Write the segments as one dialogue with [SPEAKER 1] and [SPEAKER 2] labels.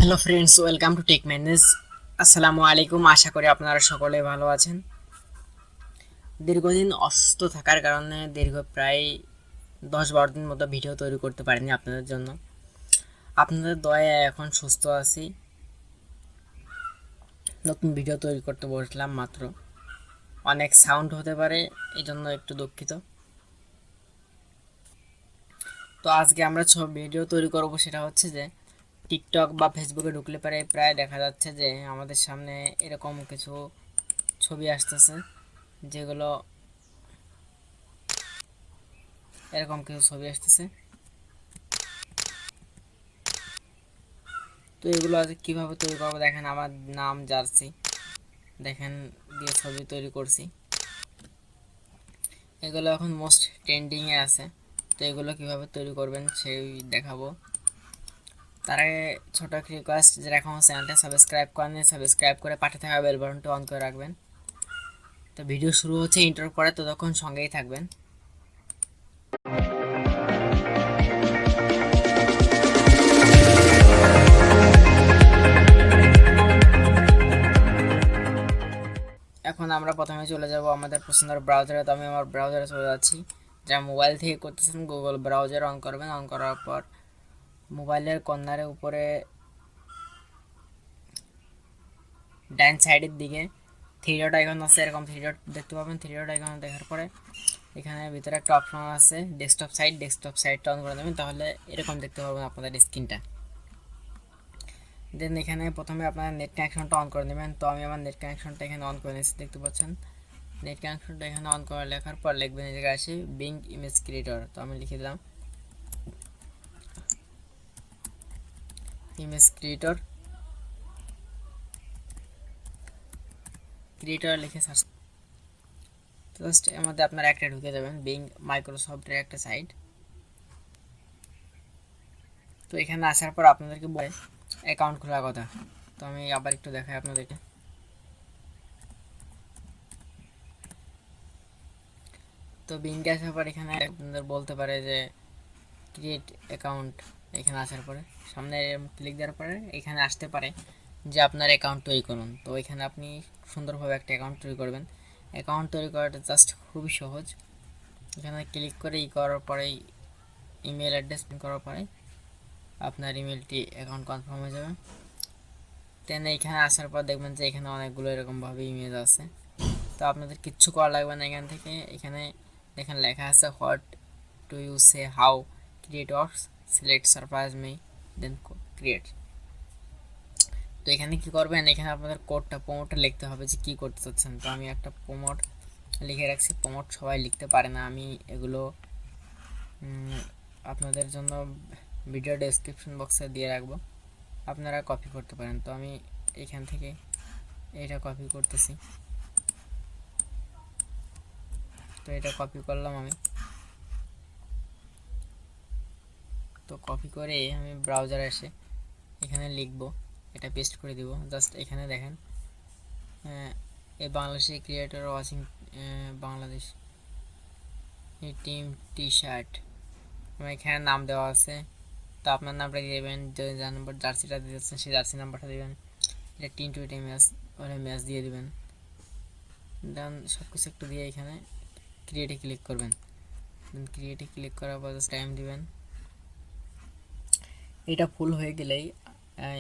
[SPEAKER 1] Hello friends, welcome to tech manage. আসসালামু আলাইকুম। আশা করি আপনারা সকলে ভালো আছেন। দীর্ঘদিন অসুস্থ থাকার কারণে প্রায় 10-12 দিন মতো ভিডিও তৈরি করতে পারিনি আপনাদের জন্য। আপনাদের দয়ায় এখন সুস্থ আছি, নতুন ভিডিও তৈরি করতে বসলাম মাত্র। অনেক সাউন্ড হতে পারে, এই জন্য একটু দুঃখিত। তো আজকে আমরা ভিডিও তৈরি করব, সেটা হচ্ছে যে টিকটক বা ফেসবুকে ঢুকলে পারে প্রায় দেখা যাচ্ছে যে আমাদের সামনে এরকম কিছু ছবি আসতেছে, যেগুলো এরকম কিছু ছবি আসতেছে। তো এগুলো আজ কীভাবে তৈরি করবো দেখেন, আমার নাম জার্সি দেখেন দিয়ে ছবি তৈরি করছি। এগুলো এখন মোস্ট ট্রেন্ডিংয়ে আছে। তো এগুলো কীভাবে তৈরি করবেন সেই দেখাবো। তার আগে ছোটো একটা রিকোয়েস্ট, যারা এখন চ্যানেলটা সাবস্ক্রাইব করেন, সাবস্ক্রাইব করে পাশে থাকা বেল বাটনটা অন করে রাখবেন। তো ভিডিও শুরু হচ্ছে ইন্টার পরে, ততক্ষণ সঙ্গেই থাকবেন। এখন আমরা প্রথমে চলে যাব আমাদের পছন্দের ব্রাউজারে। তো আমি আমার ব্রাউজারে চলে যাচ্ছি। যারা মোবাইল থেকে করতেছেন, গুগল ব্রাউজার অন করবেন। অন করার পর মোবাইলের কর্নারে উপরে ডান সাইডের দিকে থ্রি ডট আইকন আছে, এরকম থ্রি ডট দেখতে পাবেন। থ্রি ডট আইকন দেখার পরে এখানে ভিতরে একটা অপশন আছে ডেস্কটপ সাইটটা অন করে দেবেন, তাহলে এরকম দেখতে পাবেন আপনাদের স্ক্রিনটা। দেন এখানে প্রথমে আপনার নেট কানেকশনটা অন করে নেবেন। তো আমি আমার নেট কানেকশনটা এখানে অন করে নিয়েছি, দেখতে পাচ্ছেন। নেট কানেকশনটা এখানে অন করে লেখার পর লিখবেন, এই জায়গায় আসে বিং ইমেজ ক্রিয়েটর। তো আমি লিখে দিলাম ইমেজ ক্রিয়েটর লিখে সার্চ। জাস্ট এর মধ্যে আপনারা একটা ঢুকে যাবেন, বিং মাইক্রোসফটের একটা সাইট। তো এখানে আসার পর আপনাদেরকে বলে অ্যাকাউন্ট খোলার কথা। তো আমি আবার একটু দেখাই আপনাদেরকে। তো বিংকে আসার পর এখানে আপনাদের বলতে পারে যে ক্রিয়েট অ্যাকাউন্ট। এখানে আসার পরে সামনে ক্লিক দেওয়ার পরে এখানে আসতে পারে যে আপনার অ্যাকাউন্ট তৈরি করুন। তো এখানে আপনি সুন্দরভাবে একটা অ্যাকাউন্ট তৈরি করবেন। অ্যাকাউন্ট তৈরি করাটা জাস্ট খুবই সহজ। এখানে ক্লিক করে করার পরেই ইমেল অ্যাড্রেস করার পরে আপনার ইমেলটি অ্যাকাউন্ট কনফার্ম হয়ে যাবে। দেন এইখানে আসার পর দেখবেন যে এখানে অনেকগুলো এরকমভাবে ইমেজ আছে। তো আপনাদের কিচ্ছু করা লাগবে না। এখান থেকে এখানে দেখেন লেখা আছে what to you say how create ours select surprise me then create. তো এখানে কি করবেন, এখানে আপনাদের প্রমোটটা লিখতে হবে যে কী করতে চাচ্ছেন। তো আমি একটা প্রমোট লিখে রাখছি। প্রমোট সবাই লিখতে পারে না, আমি এগুলো আপনাদের জন্য ভিডিও ডেসক্রিপশন বক্সে দিয়ে রাখবো, আপনারা কপি করতে পারেন। তো আমি এখান থেকে এটা কপি করতেছি। তো এটা কপি করলাম আমি। তো কপি করে আমি ব্রাউজারে এসে এখানে লিখবো, এটা পেস্ট করে দিব। জাস্ট এখানে দেখেন এই বাংলাদেশি ক্রিয়েটর ওয়াচিং বাংলাদেশ এই টিম টি শার্ট, আমার এখানে নাম দেওয়া আছে। তো আপনার নামটা দিয়ে দেবেন, যে নাম্বার জার্সিটা দিয়েছেন সেই জার্সি নাম্বারটা দেবেন। এটা টিন ম্যাচ ওরা ম্যাচ দিয়ে দেবেন। দেন সব কিছু একটু দিয়ে এখানে ক্রিয়েটে ক্লিক করবেন। দেন ক্রিয়েটে ক্লিক করার পর টাইম দিবেন। এটা ফুল হয়ে গেলেই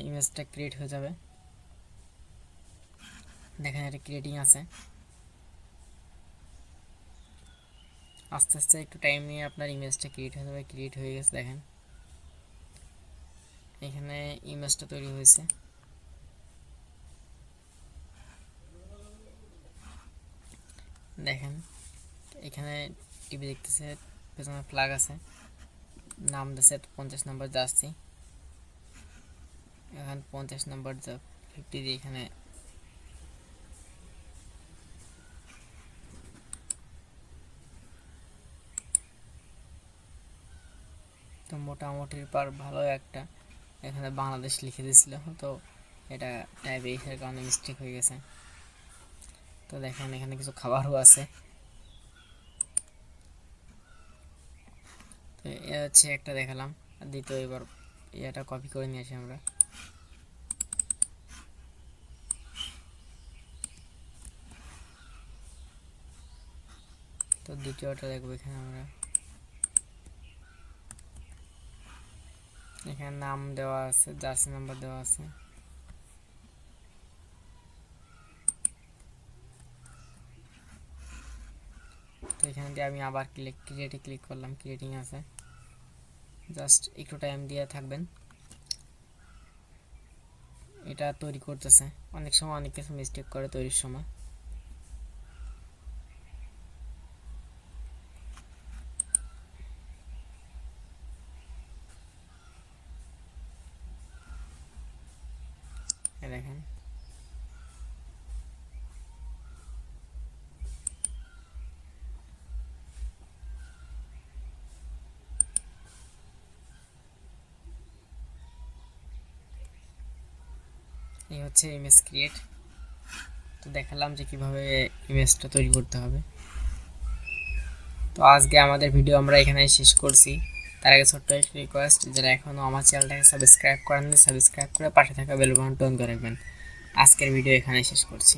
[SPEAKER 1] ইমেজটা ক্রিয়েট হয়ে যাবে। দেখেন এটা ক্রিয়েটিং আছে। আস্তে আস্তে একটু টাইম নিয়ে আপনার ইমেজটা ক্রিয়েট হয়ে যাবে। ক্রিয়েট হয়ে গেছে, দেখেন এখানে ইমেজটা তৈরি হয়েছে। দেখেন এখানে টিভি দেখতেছে, পেছনে ফ্ল্যাগ আছে, নাম দিচ্ছে 50 নম্বর জার্সি। এখন 50 নম্বর 50 দিয়ে এখানে তো মোটামুটির পার ভালো একটা এখানে বাংলাদেশ লিখে দিয়েছিল। তো এটা টাইপ এর কারণে মিস্টেক হয়ে গেছে। তো দেখেন এখানে কিছু খাবারও আছে। তো এ হচ্ছে একটা দেখালাম। দ্বিতীয় এবার এটা কপি করে নিয়ে আসি আমরা। তো দ্বিতীয়টা দেখবো। এখানে আমরা এখানে নাম দেওয়া আছে, জার্সি নাম্বার দেওয়া আছে। তো এখানে দিয়ে আমি আবার ক্রিয়েটে ক্লিক করলাম, ক্রিয়েটিং আছে। জাস্ট একটু টাইম দিয়ে থাকবেন, এটা তৈরি করতেছে। অনেক সময় অনেক কিছু মিস্টেক করে তৈরির সময়। দেখেন এই হচ্ছে ইমেজ ক্রিয়েট। তো দেখালাম যে কিভাবে ইমেজটা তৈরি করতে হবে। তো আজকে আমাদের ভিডিও আমরা এখানেই শেষ করছি। তার আগে ছোট্ট একটা রিকোয়েস্ট, যারা এখনও আমার চ্যানেলটাকে সাবস্ক্রাইব করেননি, সাবস্ক্রাইব করে পাশে থাকা বেল বাটনটা অন করে রাখবেন। আজকের ভিডিও এখানেই শেষ করছি।